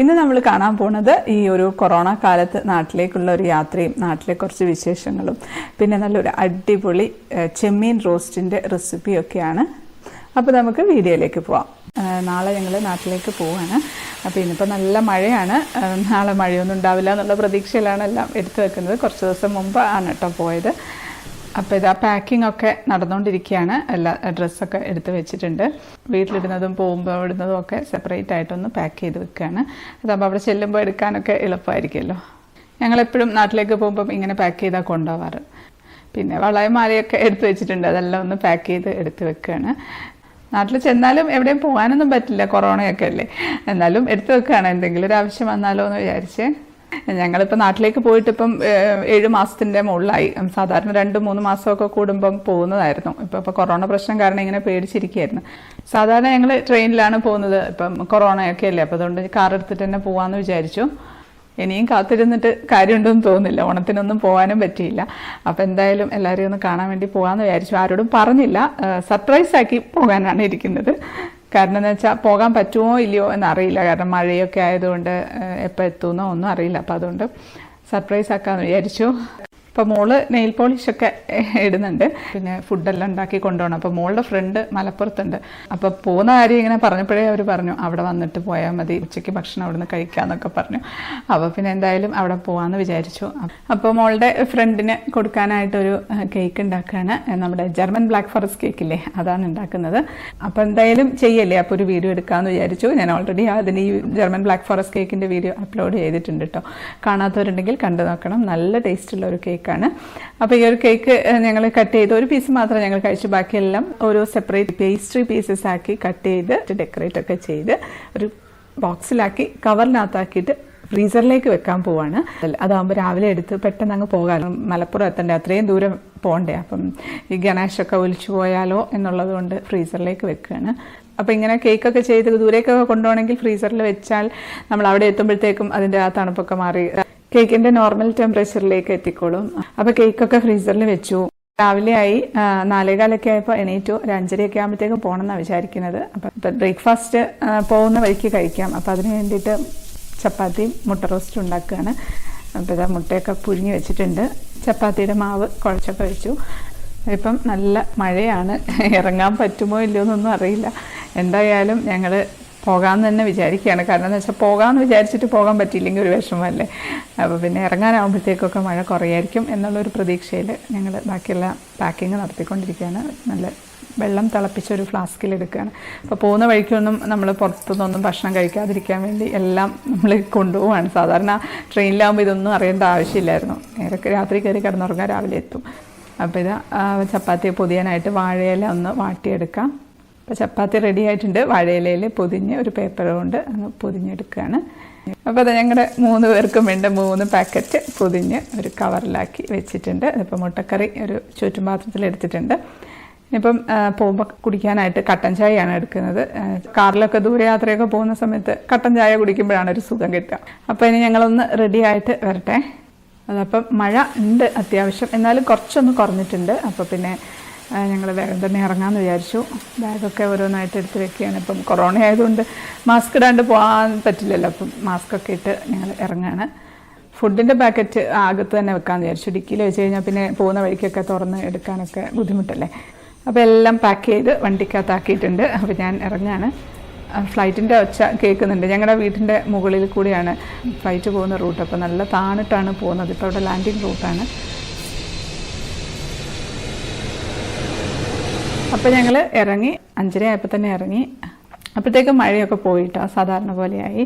ഇന്ന് നമ്മൾ കാണാൻ പോകുന്നത് ഈ ഒരു കൊറോണ കാലത്ത് നാട്ടിലേക്കുള്ള ഒരു യാത്രയും നാട്ടിലെ കുറച്ച് വിശേഷങ്ങളും പിന്നെ നല്ലൊരു അടിപൊളി ചെമ്മീൻ റോസ്റ്റിൻ്റെ റെസിപ്പിയൊക്കെയാണ്. അപ്പോൾ നമുക്ക് വീഡിയോയിലേക്ക് പോവാം. നാളെ ഞങ്ങൾ നാട്ടിലേക്ക് പോവാണ്. അപ്പോൾ ഇന്നിപ്പോൾ നല്ല മഴയാണ്. നാളെ മഴയൊന്നും ഉണ്ടാവില്ല എന്നുള്ള പ്രതീക്ഷയിലാണ് എല്ലാം എടുത്തു വെക്കുന്നത്. കുറച്ച് ദിവസം മുമ്പ് ആണ് കേട്ടോ പോയത്. അപ്പോൾ ഇതാ പാക്കിംഗ് ഒക്കെ നടന്നുകൊണ്ടിരിക്കുകയാണ്. എല്ലാ ഡ്രസ്സൊക്കെ എടുത്ത് വെച്ചിട്ടുണ്ട്. വീട്ടിലിടുന്നതും പോകുമ്പോൾ ഇടുന്നതും ഒക്കെ സെപ്പറേറ്റ് ആയിട്ടൊന്ന് പാക്ക് ചെയ്ത് വെക്കുകയാണ്. അതാകുമ്പോൾ അവിടെ ചെല്ലുമ്പോൾ എടുക്കാനൊക്കെ എളുപ്പമായിരിക്കുമല്ലോ. ഞങ്ങളെപ്പോഴും നാട്ടിലേക്ക് പോകുമ്പം ഇങ്ങനെ പാക്ക് ചെയ്താൽ കൊണ്ടുപോകാറ്. പിന്നെ വളയും മാലയൊക്കെ എടുത്ത് വെച്ചിട്ടുണ്ട്. അതെല്ലാം ഒന്ന് പാക്ക് ചെയ്ത് എടുത്ത് വെക്കുകയാണ്. നാട്ടിൽ ചെന്നാലും എവിടെയും പോകാനൊന്നും പറ്റില്ല, കൊറോണയൊക്കെ അല്ലേ. എന്നാലും എടുത്ത് വെക്കുകയാണ്, എന്തെങ്കിലും ഒരു ആവശ്യം വന്നാലോ എന്ന് വിചാരിച്ച്. ഞങ്ങളിപ്പോൾ നാട്ടിലേക്ക് പോയിട്ട് ഇപ്പം 7 മാസത്തിൻ്റെ മുകളിലായി. സാധാരണ 2-3 മാസമൊക്കെ കൂടുമ്പം പോകുന്നതായിരുന്നു. ഇപ്പോൾ കൊറോണ പ്രശ്നം കാരണം ഇങ്ങനെ പേടിച്ചിരിക്കുകയായിരുന്നു. സാധാരണ ഞങ്ങൾ ട്രെയിനിലാണ് പോകുന്നത്. ഇപ്പം കൊറോണയൊക്കെ അല്ലേ, അപ്പോൾ അതുകൊണ്ട് കാർ എടുത്തിട്ട് തന്നെ പോകാമെന്ന് വിചാരിച്ചു. ഇനിയും കാത്തിരുന്നിട്ട് കാര്യമുണ്ടെന്ന് തോന്നുന്നില്ല. ഓണത്തിനൊന്നും പോകാനും പറ്റിയില്ല. അപ്പോൾ എന്തായാലും എല്ലാവരെയും ഒന്ന് കാണാൻ വേണ്ടി പോകാമെന്ന് വിചാരിച്ചു. ആരോടും പറഞ്ഞില്ല, സർപ്രൈസാക്കി പോകാനാണ് ഇരിക്കുന്നത്. കാരണം എന്ന് വെച്ചാൽ പോകാൻ പറ്റുമോ ഇല്ലയോ എന്നറിയില്ല. കാരണം മഴയൊക്കെ ആയതുകൊണ്ട് എപ്പോൾ എത്തുമെന്നോ ഒന്നും അറിയില്ല. അപ്പോൾ അതുകൊണ്ട് സർപ്രൈസ് ആക്കാമെന്ന് വിചാരിച്ചു. അപ്പോൾ മോള് നെയിൽ പോളിഷൊക്കെ ഇടുന്നുണ്ട്. പിന്നെ ഫുഡെല്ലാം ഉണ്ടാക്കി കൊണ്ടുപോകണം. അപ്പോൾ മോളുടെ ഫ്രണ്ട് മലപ്പുറത്തുണ്ട്. അപ്പോൾ പോകുന്ന കാര്യം ഇങ്ങനെ പറഞ്ഞപ്പോഴേ അവർ പറഞ്ഞു അവിടെ വന്നിട്ട് പോയാൽ മതി, ഉച്ചയ്ക്ക് ഭക്ഷണം അവിടെ നിന്ന് കഴിക്കാമെന്നൊക്കെ പറഞ്ഞു. അപ്പോൾ പിന്നെ എന്തായാലും അവിടെ പോകാമെന്ന് വിചാരിച്ചു. അപ്പോൾ മോളുടെ ഫ്രണ്ടിന് കൊടുക്കാനായിട്ടൊരു കേക്ക് ഉണ്ടാക്കുകയാണ്. നമ്മുടെ ജർമ്മൻ ബ്ലാക്ക് ഫോറസ്റ്റ് കേക്കില്ലേ, അതാണ് ഉണ്ടാക്കുന്നത്. അപ്പോൾ എന്തായാലും ചെയ്യല്ലേ, അപ്പോൾ ഒരു വീഡിയോ എടുക്കാമെന്ന് വിചാരിച്ചു. ഞാൻ ഓൾറെഡി അതിന് ഈ ജർമ്മൻ ബ്ലാക്ക് ഫോറസ്റ്റ് കേക്കിൻ്റെ വീഡിയോ അപ്ലോഡ് ചെയ്തിട്ടുണ്ട് കേട്ടോ. കാണാത്തവരുണ്ടെങ്കിൽ കണ്ടു നോക്കണം. നല്ല ടേസ്റ്റുള്ള ഒരു കേക്ക് ആണ്. അപ്പോൾ ഈ ഒരു കേക്ക് ഞങ്ങൾ കട്ട് ചെയ്ത് ഒരു പീസ് മാത്രം ഞങ്ങൾ കഴിച്ചു. ബാക്കിയെല്ലാം ഓരോ സെപ്പറേറ്റ് പേസ്ട്രി പീസസ് ആക്കി കട്ട് ചെയ്ത് ഡെക്കറേറ്റ് ഒക്കെ ചെയ്ത് ഒരു ബോക്സിലാക്കി കവറിനകത്താക്കിയിട്ട് ഫ്രീസറിലേക്ക് വെക്കാൻ പോവാണ്. അതാകുമ്പോൾ രാവിലെ എടുത്ത് പെട്ടെന്ന് അങ്ങ് പോകാമല്ലോ. മലപ്പുറം എത്തണ്ടേ, അത്രയും ദൂരം പോകണ്ടേ. അപ്പം ഈ ഗണേശൊക്കെ ഒലിച്ചു പോയാലോ എന്നുള്ളത് കൊണ്ട് ഫ്രീസറിലേക്ക് വെക്കുകയാണ്. അപ്പോൾ ഇങ്ങനെ കേക്കൊക്കെ ചെയ്ത് ദൂരേക്കൊക്കെ കൊണ്ടുപോകണമെങ്കിൽ ഫ്രീസറിൽ വെച്ചാൽ നമ്മൾ അവിടെ എത്തുമ്പോഴത്തേക്കും അതിൻ്റെ ആ തണുപ്പൊക്കെ മാറി കേക്കിൻ്റെ നോർമൽ ടെമ്പറേച്ചറിലേക്ക് എത്തിക്കോളും. അപ്പോൾ കേക്കൊക്കെ ഫ്രീസറിൽ വെച്ചു. രാവിലെ ആയി 4:15 ആയപ്പോൾ എണീറ്റു. ഒരു 5:30 ആകുമ്പോഴത്തേക്കും പോകണം എന്നാണ് വിചാരിക്കുന്നത്. അപ്പം ബ്രേക്ക്ഫാസ്റ്റ് പോകുന്ന വഴിക്ക് കഴിക്കാം. അപ്പോൾ അതിന് വേണ്ടിയിട്ട് ചപ്പാത്തിയും മുട്ട റോസ്റ്റും ഉണ്ടാക്കുകയാണ്. അപ്പോൾ ഇതാ മുട്ടയൊക്കെ പുഴുങ്ങി വെച്ചിട്ടുണ്ട്. ചപ്പാത്തിയുടെ മാവ് കുഴച്ചൊക്കെ വെച്ചു. ഇപ്പം നല്ല മഴയാണ്. ഇറങ്ങാൻ പറ്റുമോ ഇല്ലയോ എന്നൊന്നും അറിയില്ല. എന്തായാലും ഞങ്ങൾ പോകാമെന്ന് തന്നെ വിചാരിക്കുകയാണ്. കാരണം എന്ന് വെച്ചാൽ പോകാമെന്ന് വിചാരിച്ചിട്ട് പോകാൻ പറ്റിയില്ലെങ്കിൽ ഒരു വിഷമമല്ലേ. അപ്പോൾ പിന്നെ ഇറങ്ങാനാകുമ്പോഴത്തേക്കൊക്കെ മഴ കുറയായിരിക്കും എന്നുള്ളൊരു പ്രതീക്ഷയിൽ ഞങ്ങൾ ബാക്കിയുള്ള പാക്കിങ് നടത്തിക്കൊണ്ടിരിക്കുകയാണ്. നല്ല വെള്ളം തിളപ്പിച്ചൊരു ഫ്ലാസ്കിലെടുക്കുകയാണ്. അപ്പോൾ പോകുന്ന വഴിക്കൊന്നും നമ്മൾ പുറത്തുനിന്നൊന്നും ഭക്ഷണം കഴിക്കാതിരിക്കാൻ വേണ്ടി എല്ലാം നമ്മൾ കൊണ്ടുപോവാണ്. സാധാരണ ട്രെയിനിലാകുമ്പോൾ ഇതൊന്നും അറിയേണ്ട ആവശ്യമില്ലായിരുന്നു. രാത്രി കയറി കിടന്നുറങ്ങാൻ രാവിലെ എത്തും. അപ്പോൾ ഇത് ചപ്പാത്തി പൊതിയാനായിട്ട് വാഴയില ഒന്ന് വാട്ടിയെടുക്കാം. അപ്പോൾ ചപ്പാത്തി റെഡി ആയിട്ടുണ്ട്. വാഴയിലയിൽ പൊതിഞ്ഞ് ഒരു പേപ്പർ കൊണ്ട് അങ്ങ് പൊതിഞ്ഞെടുക്കുകയാണ്. അപ്പോൾ അത് ഞങ്ങളുടെ 3 പേർക്കും വേണ്ട 3 പാക്കറ്റ് പൊതിഞ്ഞ് ഒരു കവറിലാക്കി വെച്ചിട്ടുണ്ട്. ഇപ്പോൾ മുട്ടക്കറി ഒരു ചുറ്റുപാത്രത്തിൽ എടുത്തിട്ടുണ്ട്. ഇപ്പം പോകുമ്പോൾ കുടിക്കാനായിട്ട് കട്ടൻ ചായയാണ് എടുക്കുന്നത്. കാറിലൊക്കെ ദൂരയാത്രയൊക്കെ പോകുന്ന സമയത്ത് കട്ടൻ ചായ കുടിക്കുമ്പോഴാണ് ഒരു സുഖം കിട്ടുക. അപ്പോൾ ഇനി ഞങ്ങളൊന്ന് റെഡി ആയിട്ട് വരട്ടെ. അതപ്പം മഴ ഉണ്ട് അത്യാവശ്യം, എന്നാലും കുറച്ചൊന്ന് കുറഞ്ഞിട്ടുണ്ട്. അപ്പോൾ പിന്നെ ഞങ്ങൾ വേഗം തന്നെ ഇറങ്ങാമെന്ന് വിചാരിച്ചു. ബാഗൊക്കെ ഓരോന്നായിട്ട് എടുത്ത് വെക്കുകയാണ്. ഇപ്പം കൊറോണ ആയതുകൊണ്ട് മാസ്ക് ഇടാണ്ട് പോകാൻ പറ്റില്ലല്ലോ. അപ്പം മാസ്കൊക്കെ ഇട്ട് ഞങ്ങൾ ഇറങ്ങുകയാണ്. ഫുഡിൻ്റെ പാക്കറ്റ് അകത്ത് തന്നെ വെക്കാമെന്ന് വിചാരിച്ചു. ഡിക്കിയിൽ വെച്ച് കഴിഞ്ഞാൽ പിന്നെ പോകുന്ന വഴിക്കൊക്കെ തുറന്ന് എടുക്കാനൊക്കെ ബുദ്ധിമുട്ടല്ലേ. അപ്പോൾ എല്ലാം പാക്ക് ചെയ്ത് വണ്ടിക്കകത്താക്കിയിട്ടുണ്ട്. അപ്പോൾ ഞാൻ ഇറങ്ങുകയാണ്. ഫ്ലൈറ്റിൻ്റെ ഒച്ച കേൾക്കുന്നുണ്ട്. ഞങ്ങളുടെ വീട്ടിൻ്റെ മുകളിൽ കൂടിയാണ് ഫ്ലൈറ്റ് പോകുന്ന റൂട്ട്. അപ്പോൾ നല്ല താണിട്ടാണ് പോകുന്നത്. ഇപ്പോൾ അവിടെ ലാൻഡിങ് റൂട്ടാണ്. അപ്പോൾ ഞങ്ങൾ ഇറങ്ങി 5:30 ആയപ്പോൾ തന്നെ ഇറങ്ങി. അപ്പോഴത്തേക്കും മഴയൊക്കെ പോയിട്ടോ, സാധാരണ പോലെയായി.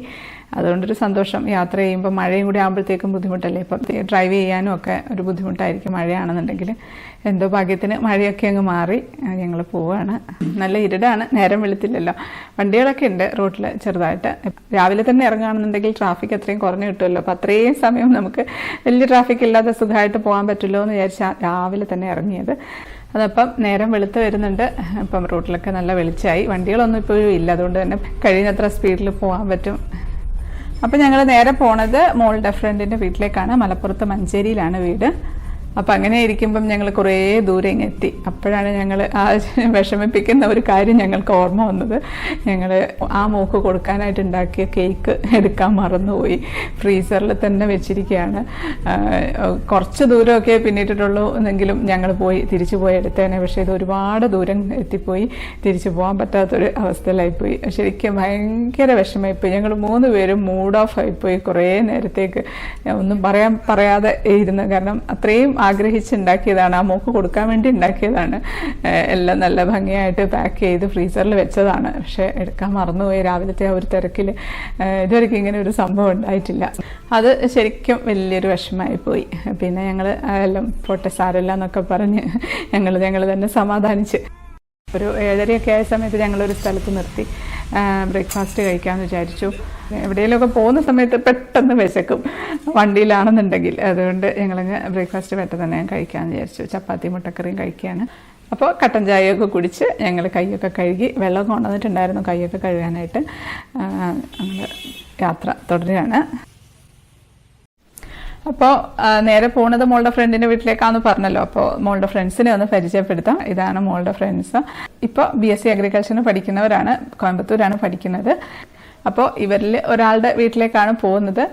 അതുകൊണ്ടൊരു സന്തോഷം. യാത്ര ചെയ്യുമ്പോൾ മഴയും കൂടി ആകുമ്പോഴത്തേക്കും ബുദ്ധിമുട്ടല്ലേ. ഇപ്പം ഡ്രൈവ് ചെയ്യാനും ഒക്കെ ഒരു ബുദ്ധിമുട്ടായിരിക്കും മഴയാണെന്നുണ്ടെങ്കിൽ. എന്തോ ഭാഗ്യത്തിന് മഴയൊക്കെ അങ്ങ് മാറി ഞങ്ങൾ പോവുകയാണ്. നല്ല ഇരുടാണ്, നേരം വെളുത്തില്ലല്ലോ. വണ്ടികളൊക്കെ ഉണ്ട് റോട്ടിൽ ചെറുതായിട്ട്. രാവിലെ തന്നെ ഇറങ്ങുകയാണെന്നുണ്ടെങ്കിൽ ട്രാഫിക് അത്രയും കുറഞ്ഞു കിട്ടുമല്ലോ. അപ്പോൾ അത്രയും സമയം നമുക്ക് വലിയ ട്രാഫിക് ഇല്ലാതെ സുഖമായിട്ട് പോകാൻ പറ്റുമല്ലോ എന്ന് വിചാരിച്ചാൽ രാവിലെ തന്നെ ഇറങ്ങിയത്. അതപ്പം നേരം വെളുത്ത് വരുന്നുണ്ട്. അപ്പം റോട്ടിലൊക്കെ നല്ല വെളിച്ചമായി. വണ്ടികളൊന്നും ഇപ്പോഴും ഇല്ല, അതുകൊണ്ട് തന്നെ കഴിയുന്നത്ര സ്പീഡിൽ പോകാൻ പറ്റും. അപ്പം ഞങ്ങൾ നേരെ പോണത് മോളുടെ ഫ്രണ്ടിൻ്റെ വീട്ടിലേക്കാണ്. മലപ്പുറത്ത് മഞ്ചേരിയിലാണ് വീട്. അപ്പം അങ്ങനെ ഇരിക്കുമ്പം ഞങ്ങൾ കുറേ ദൂരെ ഇങ്ങ് എത്തി. അപ്പോഴാണ് ഞങ്ങൾ ആ വിഷമിപ്പിക്കുന്ന ഒരു കാര്യം ഞങ്ങൾക്ക് ഓർമ്മ വന്നത്. ഞങ്ങൾ ആ മോക്ക് കൊടുക്കാനായിട്ട് ഉണ്ടാക്കിയ കേക്ക് എടുക്കാൻ മറന്നുപോയി. ഫ്രീസറിൽ തന്നെ വെച്ചിരിക്കുകയാണ്. കുറച്ച് ദൂരമൊക്കെ പിന്നിട്ടിട്ടുള്ളൂ എന്നെങ്കിലും ഞങ്ങൾ തിരിച്ചു പോയി എടുത്തേനെ. പക്ഷേ ഇത് ഒരുപാട് ദൂരം എത്തിപ്പോയി, തിരിച്ചു പോകാൻ പറ്റാത്തൊരു അവസ്ഥയിലായിപ്പോയി. ശരിക്കും ഭയങ്കര വിഷമമായിപ്പോയി. ഞങ്ങൾ 3 പേരും മൂഡ് ഓഫ് ആയിപ്പോയി. കുറേ നേരത്തേക്ക് ഒന്നും പറയാതെ ഇരുന്ന്. കാരണം അത്രയും ആഗ്രഹിച്ചുണ്ടാക്കിയതാണ്, ആ മോക്ക് കൊടുക്കാൻ വേണ്ടി ഉണ്ടാക്കിയതാണ്. എല്ലാം നല്ല ഭംഗിയായിട്ട് പാക്ക് ചെയ്ത് ഫ്രീസറിൽ വെച്ചതാണ്. പക്ഷെ എടുക്കാൻ മറന്നുപോയി രാവിലത്തെ ആ ഒരു തിരക്കിൽ. ഇതുവരെയ്ക്കും ഇങ്ങനെ ഒരു സംഭവം ഉണ്ടായിട്ടില്ല. അത് ശരിക്കും വലിയൊരു വിഷമമായി പോയി. പിന്നെ ഞങ്ങൾ എല്ലാം പോട്ടെ സാരമില്ല എന്നൊക്കെ പറഞ്ഞ് ഞങ്ങൾ തന്നെ സമാധാനിച്ച് ഒരു 7:30 ആയ സമയത്ത് ഞങ്ങളൊരു സ്ഥലത്ത് നിർത്തി ബ്രേക്ക്ഫാസ്റ്റ് കഴിക്കാമെന്ന് വിചാരിച്ചു. എവിടെയെങ്കിലുമൊക്കെ പോകുന്ന സമയത്ത് പെട്ടെന്ന് വിശക്കും വണ്ടിയിലാണെന്നുണ്ടെങ്കിൽ. അതുകൊണ്ട് ഞങ്ങളങ്ങ് ബ്രേക്ക്ഫാസ്റ്റ് പെട്ടെന്ന് തന്നെ കഴിക്കാമെന്ന് വിചാരിച്ചു. ചപ്പാത്തി മുട്ടക്കറിയും കഴിക്കുകയാണ്. അപ്പോൾ കട്ടൻ ചായയൊക്കെ കുടിച്ച് ഞങ്ങൾ കൈയൊക്കെ കഴുകി, വെള്ളം കൊണ്ടുവന്നിട്ടുണ്ടായിരുന്നു കൈയൊക്കെ കഴുകാനായിട്ട്. ഞങ്ങൾ യാത്ര തുടരുകയാണ്. അപ്പോൾ നേരെ പോണത് മോളുടെ ഫ്രണ്ടിൻ്റെ വീട്ടിലേക്കാണെന്ന് പറഞ്ഞല്ലോ. അപ്പോൾ മോളുടെ ഫ്രണ്ട്സിനെ ഒന്ന് പരിചയപ്പെടുത്താം. ഇതാണ് മോളുടെ ഫ്രണ്ട്സ്. ഇപ്പോൾ BSc അഗ്രികൾച്ചറിന് പഠിക്കുന്നവരാണ്, കോയമ്പത്തൂരാണ് പഠിക്കുന്നത്. അപ്പോൾ ഇവരിൽ ഒരാളുടെ വീട്ടിലേക്കാണ് പോകുന്നത്.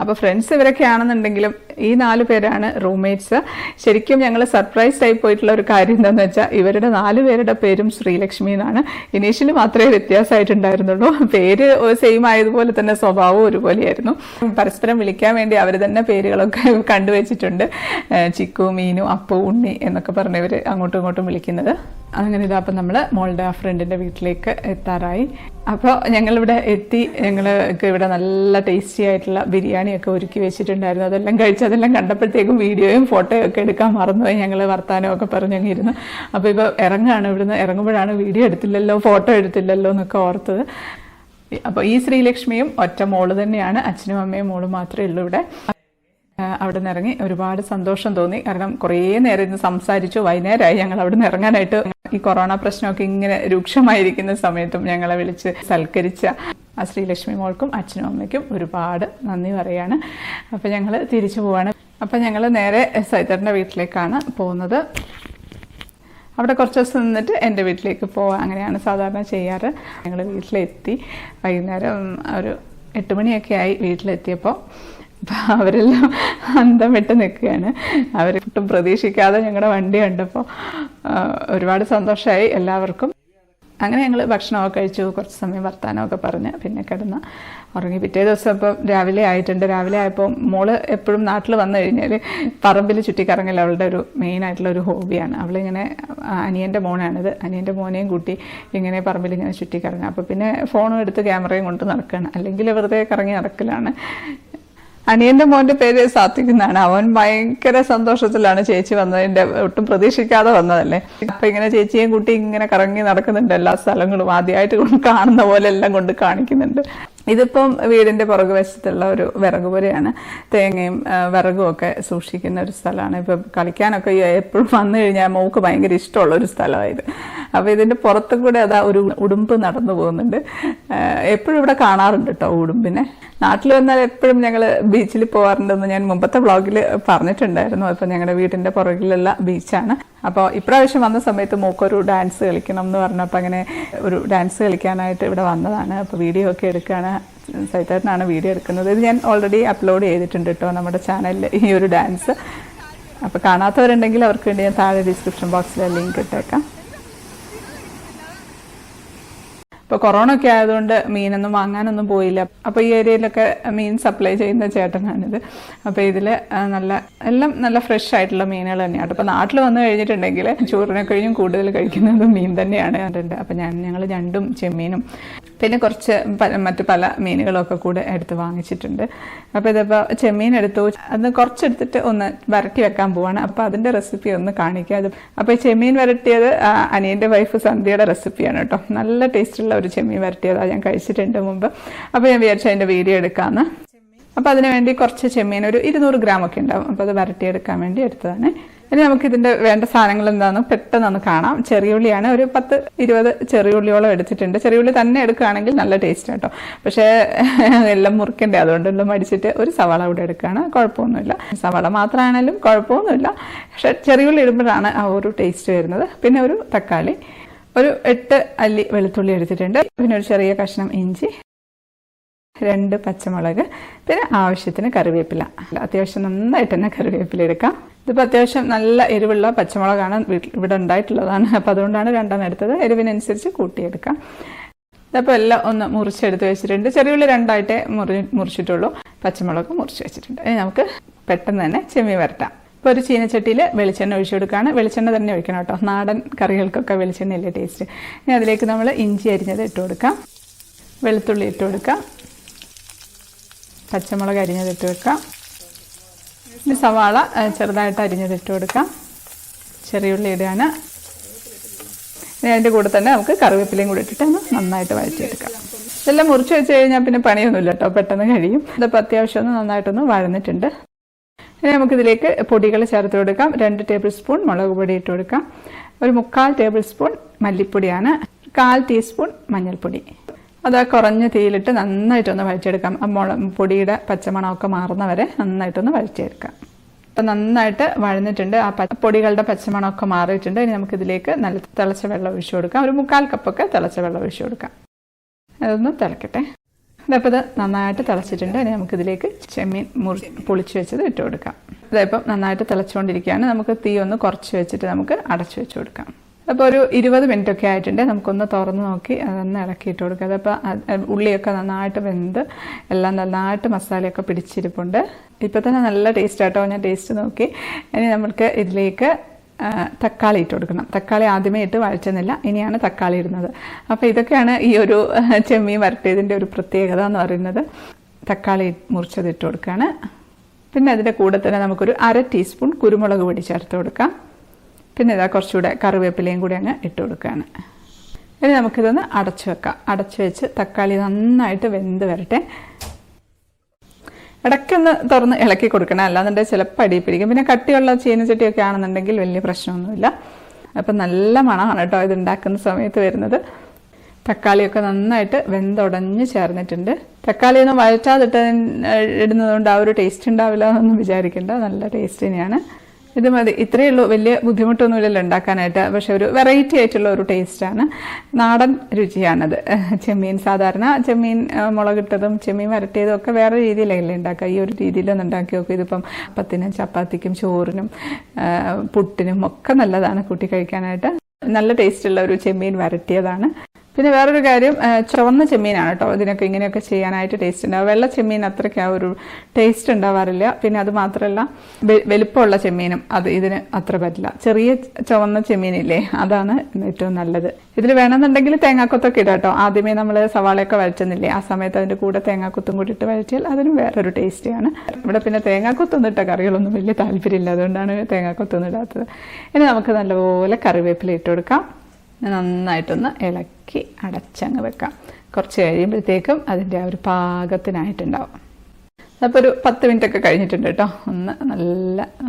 അപ്പോൾ ഫ്രണ്ട്സ് ഇവരൊക്കെ ആണെന്നുണ്ടെങ്കിലും ഈ 4 പേരാണ് റൂംമേറ്റ്സ്. ശരിക്കും ഞങ്ങൾ സർപ്രൈസ്ഡ് ആയി പോയിട്ടുള്ള ഒരു കാര്യം എന്താണെന്ന് വെച്ചാൽ ഇവരുടെ 4 പേരുടെ പേരും ശ്രീലക്ഷ്മി എന്നാണ്. ഇനീഷ്യലി മാത്രമേ വ്യത്യാസമായിട്ടുണ്ടായിരുന്നുള്ളൂ. പേര് സെയിം ആയതുപോലെ തന്നെ സ്വഭാവവും ഒരുപോലെയായിരുന്നു. പരസ്പരം വിളിക്കാൻ വേണ്ടി അവർ തന്നെ പേരുകളൊക്കെ കണ്ടുവച്ചിട്ടുണ്ട്. ചിക്കു, മീനു, അപ്പു, ഉണ്ണി എന്നൊക്കെ പറഞ്ഞവർ അങ്ങോട്ടും ഇങ്ങോട്ടും വിളിക്കുന്നത്. അങ്ങനെ ഇതാപ്പം നമ്മൾ മോളുടെ ആ ഫ്രണ്ടിൻ്റെ വീട്ടിലേക്ക് എത്താറായി. അപ്പോൾ ഞങ്ങളിവിടെ എത്തി. ഞങ്ങൾക്ക് ഇവിടെ നല്ല ടേസ്റ്റി ആയിട്ടുള്ള ബിരിയാണിയൊക്കെ ഒരുക്കി വെച്ചിട്ടുണ്ടായിരുന്നു. അതെല്ലാം അതെല്ലാം കണ്ടപ്പോഴത്തേക്കും വീഡിയോയും ഫോട്ടോയും ഒക്കെ എടുക്കാൻ മറന്നുപോയി. ഞങ്ങൾ വർത്താനമൊക്കെ പറഞ്ഞങ്ങിരുന്നു. അപ്പോൾ ഇപ്പോൾ ഇറങ്ങുകയാണ്. ഇവിടുന്ന് ഇറങ്ങുമ്പോഴാണ് വീഡിയോ എടുത്തില്ലല്ലോ, ഫോട്ടോ എടുത്തില്ലല്ലോ എന്നൊക്കെ ഓർത്തത്. അപ്പോൾ ഈ ശ്രീലക്ഷ്മിയും ഒറ്റ മോള് തന്നെയാണ്. അച്ഛനും അമ്മയും മോളും മാത്രമേ ഉള്ളൂ ഇവിടെ. അവിടെ നിന്ന് ഇറങ്ങി ഒരുപാട് സന്തോഷം തോന്നി. കാരണം കുറേ നേരം ഇന്ന് സംസാരിച്ചു. വൈകുന്നേരമായി ഞങ്ങൾ അവിടെ നിന്ന് ഇറങ്ങാനായിട്ട്. ഈ കൊറോണ പ്രശ്നമൊക്കെ ഇങ്ങനെ രൂക്ഷമായിരിക്കുന്ന സമയത്തും ഞങ്ങളെ വിളിച്ച് സൽക്കരിച്ച ആ ശ്രീലക്ഷ്മി മോൾക്കും അച്ഛനും അമ്മയ്ക്കും ഒരുപാട് നന്ദി പറയാണ്. അപ്പോൾ ഞങ്ങൾ തിരിച്ചു പോവാണ്. അപ്പോൾ ഞങ്ങൾ നേരെ സൈതറിൻ്റെ വീട്ടിലേക്കാണ് പോകുന്നത്. അവിടെ കുറച്ച് ദിവസം നിന്നിട്ട് എൻ്റെ വീട്ടിലേക്ക് പോവാം. അങ്ങനെയാണ് സാധാരണ ചെയ്യാറ്. ഞങ്ങൾ വീട്ടിലെത്തി. വൈകുന്നേരം ഒരു 8 മണിയൊക്കെ ആയി വീട്ടിലെത്തിയപ്പോൾ. അപ്പോൾ അവരെല്ലാം അന്തം വിട്ട് നിൽക്കുകയാണ്. അവരൊട്ടും പ്രതീക്ഷിക്കാതെ ഞങ്ങളുടെ വണ്ടി കണ്ടപ്പോൾ ഒരുപാട് സന്തോഷമായി എല്ലാവർക്കും. അങ്ങനെ ഞങ്ങൾ ഭക്ഷണമൊക്കെ കഴിച്ചു, കുറച്ച് സമയം വർത്താനമൊക്കെ പറഞ്ഞ് പിന്നെ കിടന്ന് ഉറങ്ങി. പിറ്റേ ദിവസം ഇപ്പം രാവിലെ ആയിട്ടുണ്ട്. രാവിലെ ആയപ്പോൾ മോള് എപ്പോഴും നാട്ടിൽ വന്നു കഴിഞ്ഞാൽ പറമ്പിൽ ചുറ്റിക്കറങ്ങൽ അവളുടെ ഒരു മെയിനായിട്ടുള്ള ഒരു ഹോബിയാണ്. അവളിങ്ങനെ അനിയൻ്റെ മോനാണിത്. അനിയൻ്റെ മോനെയും കൂട്ടി ഇങ്ങനെ പറമ്പിൽ ഇങ്ങനെ ചുറ്റിക്കറങ്ങുക. അപ്പോൾ പിന്നെ ഫോണും എടുത്ത് ക്യാമറയും കൊണ്ട് നടക്കുകയാണ്. അല്ലെങ്കിൽ വെറുതെ കറങ്ങി നടക്കലാണ്. അനിയൻ്റെ മോൻ്റെ പേര് സാത്വിക് എന്നാണ്. അവൻ ഭയങ്കര സന്തോഷത്തിലാണ് ചേച്ചി വന്നതിൻ്റെ. ഒട്ടും പ്രതീക്ഷിക്കാതെ വന്നതല്ലേ. അപ്പം ഇങ്ങനെ ചേച്ചിയെയും കൂട്ടി ഇങ്ങനെ കറങ്ങി നടക്കുന്നുണ്ട് എല്ലാ സ്ഥലങ്ങളും. ആദ്യമായിട്ട് കാണുന്ന പോലെ എല്ലാം കൊണ്ട് കാണിക്കുന്നുണ്ട്. ഇതിപ്പം വീടിൻ്റെ പുറകുവശത്തുള്ള ഒരു വിറകുപുരയാണ്. തേങ്ങയും വിറകും ഒക്കെ സൂക്ഷിക്കുന്ന ഒരു സ്ഥലമാണ്. ഇപ്പം കളിക്കാനൊക്കെ എപ്പോഴും വന്നു കഴിഞ്ഞാൽ മോൾക്ക് ഭയങ്കര ഇഷ്ടമുള്ള ഒരു സ്ഥലമായത്. അപ്പോൾ ഇതിൻ്റെ പുറത്തും കൂടെ അതാ ഒരു ഉടുമ്പ് നടന്നു പോകുന്നുണ്ട്. എപ്പോഴും ഇവിടെ കാണാറുണ്ട് കേട്ടോ ഉടുമ്പിനെ. നാട്ടിൽ വന്നാൽ എപ്പോഴും ഞങ്ങൾ ബീച്ചിൽ പോകാറുണ്ടെന്ന് ഞാൻ മുമ്പത്തെ വ്ളോഗിൽ പറഞ്ഞിട്ടുണ്ടായിരുന്നു. അപ്പോൾ ഞങ്ങളുടെ വീടിൻ്റെ പുറകിലുള്ള ബീച്ചാണ്. അപ്പോൾ ഇപ്രാവശ്യം വന്ന സമയത്ത് മോക്കൊരു ഡാൻസ് കളിക്കണം എന്ന് പറഞ്ഞപ്പോൾ അങ്ങനെ ഒരു ഡാൻസ് കളിക്കാനായിട്ട് ഇവിടെ വന്നതാണ്. അപ്പോൾ വീഡിയോ ഒക്കെ എടുക്കുകയാണ്. സൈതേട്ടനാണ് വീഡിയോ എടുക്കുന്നത്. ഇത് ഞാൻ ഓൾറെഡി അപ്ലോഡ് ചെയ്തിട്ടുണ്ട് കേട്ടോ നമ്മുടെ ചാനലിൽ ഈ ഒരു ഡാൻസ്. അപ്പോൾ കാണാത്തവരുണ്ടെങ്കിൽ അവർക്ക് വേണ്ടി ഞാൻ താഴെ ഡിസ്ക്രിപ്ഷൻ ബോക്സിൽ ലിങ്ക് ഇട്ടേക്കാം. ഇപ്പോൾ കൊറോണ ഒക്കെ ആയതുകൊണ്ട് മീനൊന്നും വാങ്ങാനൊന്നും പോയില്ല. അപ്പോൾ ഈ ഏരിയയിലൊക്കെ മീൻ സപ്ലൈ ചെയ്യുന്ന ചേട്ടനാണിത്. അപ്പോൾ ഇതിൽ എല്ലാം നല്ല ഫ്രഷ് ആയിട്ടുള്ള മീനുകൾ തന്നെയാണ്. അപ്പോൾ നാട്ടിൽ വന്നു കഴിഞ്ഞിട്ടുണ്ടെങ്കിൽ ചോറിനെ കഴിഞ്ഞും കൂടുതൽ കഴിക്കുന്നത് മീൻ തന്നെയാണ്. അപ്പോൾ ഞങ്ങൾ ഞണ്ടും ചെമ്മീനും പിന്നെ കുറച്ച് മറ്റു പല മീനുകളൊക്കെ കൂടെ എടുത്ത് വാങ്ങിച്ചിട്ടുണ്ട്. അപ്പോൾ ഇതിപ്പോൾ ചെമ്മീൻ എടുത്തു. അത് കുറച്ചെടുത്തിട്ട് ഒന്ന് വരട്ടി വെക്കാൻ പോവാണ്. അപ്പോൾ അതിൻ്റെ റെസിപ്പി ഒന്ന് കാണിക്കാം. അപ്പോൾ ഈ ചെമ്മീൻ വരട്ടിയത് അനിയൻ്റെ വൈഫ് സന്ധ്യയുടെ റെസിപ്പിയാണ് കേട്ടോ. നല്ല ടേസ്റ്റുള്ള ഒരു ചെമ്മീൻ വരട്ടിയതാണ്. ഞാൻ കഴിച്ചിട്ടുണ്ട് മുമ്പ്. അപ്പോൾ ഞാൻ വിചാരിച്ചു അതിൻ്റെ വീഡിയോ എടുക്കാമെന്ന്. അപ്പോൾ അതിന് വേണ്ടി കുറച്ച് ചെമ്മീൻ ഒരു 200 ഗ്രാമൊക്കെ ഉണ്ടാവും. അപ്പോൾ അത് വരട്ടിയെടുക്കാൻ വേണ്ടി എടുത്തതാണ്. ഇനി നമുക്ക് ഇതിൻ്റെ വേണ്ട സാധനങ്ങൾ എന്താണെന്ന് പെട്ടെന്നൊന്ന് കാണാം. ചെറിയുള്ളിയാണ്, ഒരു 10-20 ചെറിയുള്ളിയോളം എടുത്തിട്ടുണ്ട്. ചെറിയുള്ളി തന്നെ എടുക്കുകയാണെങ്കിൽ നല്ല ടേസ്റ്റ് കേട്ടോ. പക്ഷേ എല്ലാം മുറിക്കണ്ടേ, അതുകൊണ്ടെല്ലാം മടിച്ചിട്ട് ഒരു സവാള കൂടെ എടുക്കുകയാണ്. കുഴപ്പമൊന്നുമില്ല, സവാള മാത്രമാണെങ്കിലും കുഴപ്പമൊന്നുമില്ല. പക്ഷേ ചെറിയുള്ളി ഇടുമ്പോഴാണ് ആ ഒരു ടേസ്റ്റ് വരുന്നത്. പിന്നെ ഒരു തക്കാളി, ഒരു 8 അല്ലി വെളുത്തുള്ളി എടുത്തിട്ടുണ്ട്. പിന്നെ ഒരു ചെറിയ കഷ്ണം ഇഞ്ചി, 2 പച്ചമുളക്, പിന്നെ ആവശ്യത്തിന് കറിവേപ്പില. അത്യാവശ്യം നന്നായിട്ട് തന്നെ കറിവേപ്പില എടുക്കാം. ഇതിപ്പോൾ അത്യാവശ്യം നല്ല എരിവുള്ള പച്ചമുളകാണ് ഇവിടെ ഉണ്ടായിട്ടുള്ളതാണ്. അപ്പോൾ അതുകൊണ്ടാണ് 2 എടുത്തത്. എരിവിനനുസരിച്ച് കൂട്ടിയെടുക്കാം. ഇതപ്പോൾ എല്ലാം ഒന്ന് മുറിച്ചെടുത്ത് വെച്ചിട്ടുണ്ട്. ചെറിയുള്ളി 2ആയിട്ടേ മുറിച്ചിട്ടുള്ളൂ. പച്ചമുളക് മുറിച്ച് വെച്ചിട്ടുണ്ട്. ഇനി നമുക്ക് പെട്ടെന്ന് തന്നെ ചെമ്മീൻ വരട്ടാം. ഇപ്പോൾ ഒരു ചീനച്ചട്ടിയിൽ വെളിച്ചെണ്ണ ഒഴിച്ചു കൊടുക്കുകയാണ്. വെളിച്ചെണ്ണ തന്നെ ഒഴിക്കണം കേട്ടോ. നാടൻ കറികൾക്കൊക്കെ വെളിച്ചെണ്ണയല്ലേ ടേസ്റ്റ്. ഇനി അതിലേക്ക് നമ്മൾ ഇഞ്ചി അരിഞ്ഞത് ഇട്ട് കൊടുക്കാം, വെളുത്തുള്ളി ഇട്ട് കൊടുക്കാം, പച്ചമുളക് അരിഞ്ഞതിട്ട് വെക്കാം. ഇനി സവാള ചെറുതായിട്ട് അരിഞ്ഞതിട്ട് കൊടുക്കാം. ചെറിയുള്ളി ഇടുകയാണ്. ഇനി അതിൻ്റെ കൂടെ തന്നെ നമുക്ക് കറിവേപ്പിലയും കൂടി ഇട്ടിട്ട് നന്നായിട്ട് വഴറ്റിയെടുക്കാം. ഇതെല്ലാം മുറിച്ച് വെച്ച് കഴിഞ്ഞാൽ പിന്നെ പണിയൊന്നുമില്ല കേട്ടോ, പെട്ടെന്ന് കഴിയും. ഇതിപ്പോൾ അത്യാവശ്യം നന്നായിട്ടൊന്ന് വഴന്നിട്ടുണ്ട്. ഇനി നമുക്കിതിലേക്ക് പൊടികൾ ചേർത്ത് കൊടുക്കാം. 2 ടേബിൾ സ്പൂൺ മുളക് പൊടി ഇട്ട് കൊടുക്കാം. ഒരു 3/4 ടേബിൾ സ്പൂൺ മല്ലിപ്പൊടിയാണ്. 1/4 ടീസ്പൂൺ മഞ്ഞൾപ്പൊടി. അത് കുറഞ്ഞ തീയിലിട്ട് നന്നായിട്ടൊന്ന് വഴറ്റിയെടുക്കാം. പൊടിയുടെ പച്ചമണമൊക്കെ മാറുന്നവരെ നന്നായിട്ടൊന്ന് വഴറ്റിയെടുക്കാം. അപ്പം നന്നായിട്ട് വഴന്നിട്ടുണ്ട്. ആ പൊടികളുടെ പച്ചമണമൊക്കെ മാറിയിട്ടുണ്ട്. ഇനി നമുക്കിതിലേക്ക് നല്ല തിളച്ച വെള്ളം ഒഴിച്ചു കൊടുക്കാം. ഒരു 3/4 കപ്പൊക്കെ തിളച്ച വെള്ളം ഒഴിച്ചു കൊടുക്കാം. അതൊന്ന് തിളക്കട്ടെ. അതപ്പോൾ ഇത് നന്നായിട്ട് തിളച്ചിട്ടുണ്ട്. ഇനി നമുക്കിതിലേക്ക് ചെമ്മീൻ പൊളിച്ച് വെച്ചത് ഇട്ട് കൊടുക്കാം. അതിപ്പം നന്നായിട്ട് തിളച്ചുകൊണ്ടിരിക്കുകയാണ്. നമുക്ക് തീ ഒന്ന് കുറച്ച് വെച്ചിട്ട് നമുക്ക് അടച്ചു വെച്ച് കൊടുക്കാം. അപ്പോൾ ഒരു 20 മിനിറ്റ് ഒക്കെ ആയിട്ടുണ്ട്. നമുക്കൊന്ന് തുറന്ന് നോക്കി അതൊന്ന് ഇളക്കിയിട്ട് കൊടുക്കുക. അതപ്പോൾ ഉള്ളിയൊക്കെ നന്നായിട്ട് വെന്ത് എല്ലാം നന്നായിട്ട് മസാലയൊക്കെ പിടിച്ചിരിപ്പുണ്ട്. ഇപ്പോൾ തന്നെ നല്ല ടേസ്റ്റ് ആട്ടോ. ഞാൻ ടേസ്റ്റ് നോക്കി. ഇനി നമുക്ക് ഇതിലേക്ക് തക്കാളി ഇട്ട് കൊടുക്കണം. തക്കാളി ആദ്യമേ ഇട്ട് വഴറ്റുന്നില്ല, ഇനിയാണ് തക്കാളി ഇടുന്നത്. അപ്പോൾ ഇതൊക്കെയാണ് ഈ ഒരു ചെമ്മീൻ വരട്ടിയതിൻ്റെ ഒരു പ്രത്യേകത എന്ന് പറയുന്നത്. തക്കാളി മുറിച്ചത് ഇട്ട് കൊടുക്കുകയാണ്. പിന്നെ അതിൻ്റെ കൂടെ തന്നെ നമുക്കൊരു 1/2 ടീസ്പൂൺ കുരുമുളക് പൊടി ചേർത്ത് കൊടുക്കാം. പിന്നെ ഇതാ കുറച്ചുകൂടെ കറിവേപ്പിലയും കൂടി അങ്ങ് ഇട്ട് കൊടുക്കുകയാണ്. ഇനി നമുക്കിതൊന്ന് അടച്ചു വെക്കാം. അടച്ചു വെച്ച് തക്കാളി നന്നായിട്ട് വെന്ത് വരട്ടെ. ഇടയ്ക്കൊന്ന് തുറന്ന് ഇളക്കി കൊടുക്കണം, അല്ലാന്നുണ്ടെങ്കിൽ ചിലപ്പോൾ അടിയിൽ പിടിക്കും. പിന്നെ കട്ടിയുള്ള ചീനച്ചട്ടിയൊക്കെ ആണെന്നുണ്ടെങ്കിൽ വലിയ പ്രശ്നമൊന്നുമില്ല. അപ്പം നല്ല മണമാണ് കേട്ടോ ഇത് ഉണ്ടാക്കുന്ന സമയത്ത് വരുന്നത്. തക്കാളിയൊക്കെ നന്നായിട്ട് വെന്തുടഞ്ഞ് ചേർന്നിട്ടുണ്ട്. തക്കാളി ഒന്നും വഴറ്റാതിട്ട് ഇടുന്നതുകൊണ്ട് ആ ഒരു ടേസ്റ്റ് ഉണ്ടാവില്ല എന്നൊന്നും വിചാരിക്കേണ്ട, നല്ല ടേസ്റ്റ് തന്നെയാണ്. ഇത് മതി, ഇത്രയേ ഉള്ളൂ. വലിയ ബുദ്ധിമുട്ടൊന്നുമില്ലല്ലോ ഉണ്ടാക്കാനായിട്ട്. പക്ഷെ ഒരു വെറൈറ്റി ആയിട്ടുള്ള ഒരു ടേസ്റ്റാണ്, നാടൻ രുചിയാണത്. ചെമ്മീൻ സാധാരണ ചെമ്മീൻ മുളകിട്ടതും ചെമ്മീൻ വരട്ടിയതും ഒക്കെ വേറെ രീതിയിലല്ലേ ഉണ്ടാക്കുക. ഈ ഒരു രീതിയിലൊന്നും ഉണ്ടാക്കി നോക്കും. ഇതിപ്പം അപ്പത്തിനും ചപ്പാത്തിക്കും ചോറിനും പുട്ടിനും ഒക്കെ നല്ലതാണ് കൂട്ടി കഴിക്കാനായിട്ട്. നല്ല ടേസ്റ്റുള്ള ഒരു ചെമ്മീൻ വരട്ടിയതാണ്. പിന്നെ വേറൊരു കാര്യം, ചുവന്ന ചെമ്മീനാണ് കേട്ടോ ഇതിനൊക്കെ ഇങ്ങനെയൊക്കെ ചെയ്യാനായിട്ട് ടേസ്റ്റ് ഉണ്ടാവും. വെള്ള ചെമ്മീൻ അത്രയ്ക്ക് ആ ഒരു ടേസ്റ്റ് ഉണ്ടാവാറില്ല. പിന്നെ അത് മാത്രമല്ല വലിപ്പമുള്ള ചെമ്മീനും ഇതിന് അത്ര പറ്റില്ല. ചെറിയ ചുവന്ന ചെമ്മീനില്ലേ, അതാണ് ഏറ്റവും നല്ലത്. ഇതിൽ വേണമെന്നുണ്ടെങ്കിൽ തേങ്ങാക്കൊത്തൊക്കെ ഇടാം കേട്ടോ. ആദ്യമേ നമ്മൾ സവാളയൊക്കെ വഴറ്റുന്നില്ലേ, ആ സമയത്ത് അതിൻ്റെ കൂടെ തേങ്ങാക്കൊത്തും കൂടി ഇട്ട് വഴറ്റിയാൽ അതിനും വേറൊരു ടേസ്റ്റിയാണ്. ഇവിടെ പിന്നെ തേങ്ങാക്കൊത്തൊന്നും ഇട്ട കറികളൊന്നും വലിയ താല്പര്യമില്ല, അതുകൊണ്ടാണ് തേങ്ങാക്കൊത്തൊന്നും ഇടാത്തത്. ഇനി നമുക്ക് നല്ലപോലെ കറിവേപ്പില ഇട്ട് കൊടുക്കാം. നന്നായിട്ടൊന്ന് ഇളക്കി അടച്ചങ്ങ് വെക്കാം. കുറച്ച് കഴിയുമ്പോഴത്തേക്കും അതിൻ്റെ ആ ഒരു പാകത്തിനായിട്ടുണ്ടാവും. അപ്പോൾ ഒരു 10 മിനിറ്റ് ഒക്കെ കഴിഞ്ഞിട്ടുണ്ട് കേട്ടോ.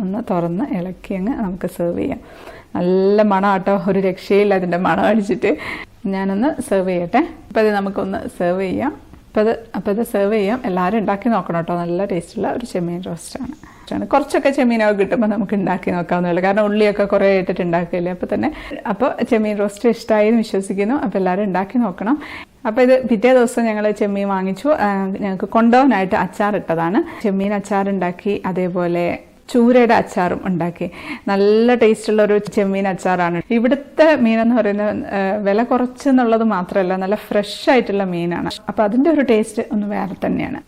ഒന്ന് തുറന്ന് ഇളക്കി അങ്ങ് നമുക്ക് സെർവ് ചെയ്യാം. നല്ല മണം കേട്ടോ, ഒരു രക്ഷയില്ല അതിൻ്റെ മണം അടിച്ചിട്ട്. ഞാനൊന്ന് സെർവ് ചെയ്യട്ടെ. അപ്പോൾ അത് നമുക്കൊന്ന് സെർവ് ചെയ്യാം. അപ്പോൾ ഇത് സെർവ് ചെയ്യാം. എല്ലാവരും ഉണ്ടാക്കി നോക്കണം കേട്ടോ. നല്ല ടേസ്റ്റുള്ള ഒരു ചെമ്മീൻ റോസ്റ്റാണ്. കുറച്ചൊക്കെ ചെമ്മീനൊക്കെ കിട്ടുമ്പോൾ നമുക്ക് ഉണ്ടാക്കി നോക്കാവുന്നതല്ല, കാരണം ഉള്ളിയൊക്കെ കുറേ ഇട്ടിട്ട് ഉണ്ടാക്കില്ലേ. അപ്പോൾ ചെമ്മീൻ റോസ്റ്റ് ഇഷ്ടമായി എന്ന് വിശ്വസിക്കുന്നു. അപ്പോൾ എല്ലാവരും ഉണ്ടാക്കി നോക്കണം. അപ്പോൾ ഇത് പിറ്റേ ദിവസം ഞങ്ങൾ ചെമ്മീൻ വാങ്ങിച്ചു. ഞങ്ങൾക്ക് കൊണ്ടുപോകാനായിട്ട് അച്ചാറിട്ടതാണ്. ചെമ്മീൻ അച്ചാറുണ്ടാക്കി, അതേപോലെ ചൂരയുടെ അച്ചാറും ഉണ്ടാക്കി. നല്ല ടേസ്റ്റുള്ള ഒരു ചെമ്മീൻ അച്ചാറാണ്. ഇവിടുത്തെ മീനെന്ന് പറയുന്നത് വില കുറച്ചെന്നുള്ളത് മാത്രമല്ല, നല്ല ഫ്രഷ് ആയിട്ടുള്ള മീനാണ്. അപ്പോൾ അതിൻ്റെ ഒരു ടേസ്റ്റ് ഒന്ന് വേറെ തന്നെയാണ്.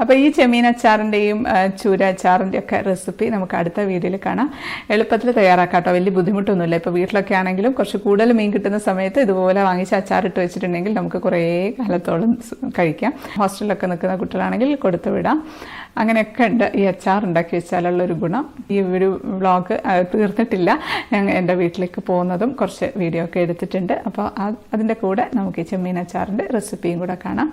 അപ്പോൾ ഈ ചെമ്മീൻ അച്ചാറിൻ്റെയും ചൂര അച്ചാറിൻ്റെ ഒക്കെ റെസിപ്പി നമുക്ക് അടുത്ത വീഡിയോയിൽ കാണാം. എളുപ്പത്തിൽ തയ്യാറാക്കാം കേട്ടോ, വലിയ ബുദ്ധിമുട്ടൊന്നുമില്ല. ഇപ്പോൾ വീട്ടിലൊക്കെ ആണെങ്കിലും കുറച്ച് കൂടുതൽ മീൻ കിട്ടുന്ന സമയത്ത് ഇതുപോലെ വാങ്ങിച്ച് അച്ചാറിട്ട് വെച്ചിട്ടുണ്ടെങ്കിൽ നമുക്ക് കുറേ കാലത്തോളം കഴിക്കാം. ഹോസ്റ്റലിലൊക്കെ നിൽക്കുന്ന കുട്ടികളാണെങ്കിൽ കൊടുത്തു വിടാം. അങ്ങനെയൊക്കെ ഉണ്ട് ഈ അച്ചാർ ഉണ്ടാക്കി വെച്ചാലുള്ളൊരു ഗുണം. ഈ ഒരു വ്ളോഗ് തീർന്നിട്ടില്ല. എൻ്റെ വീട്ടിലേക്ക് പോകുന്നതും കുറച്ച് വീഡിയോ ഒക്കെ എടുത്തിട്ടുണ്ട്. അപ്പോൾ അതിൻ്റെ കൂടെ നമുക്ക് ഈ ചെമ്മീൻ അച്ചാറിൻ്റെ റെസിപ്പിയും കൂടെ കാണാം.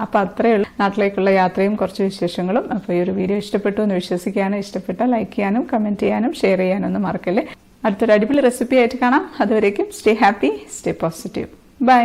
അപ്പോൾ അത്രയേ ഉള്ളൂ നാട്ടിലേക്കുള്ള യാത്രയും കുറച്ച് വിശേഷങ്ങളും. അപ്പോൾ ഈ ഒരു വീഡിയോ ഇഷ്ടപ്പെട്ടു എന്ന് വിശ്വസിക്കാനും, ഇഷ്ടപ്പെട്ടാൽ ലൈക്ക് ചെയ്യാനും കമൻറ്റ് ചെയ്യാനും ഷെയർ ചെയ്യാനും ഒന്നും മറക്കല്ലേ. അടുത്തൊരു അടിപൊളി റെസിപ്പി ആയിട്ട് കാണാം. അതുവരേക്കും stay happy, stay positive. By.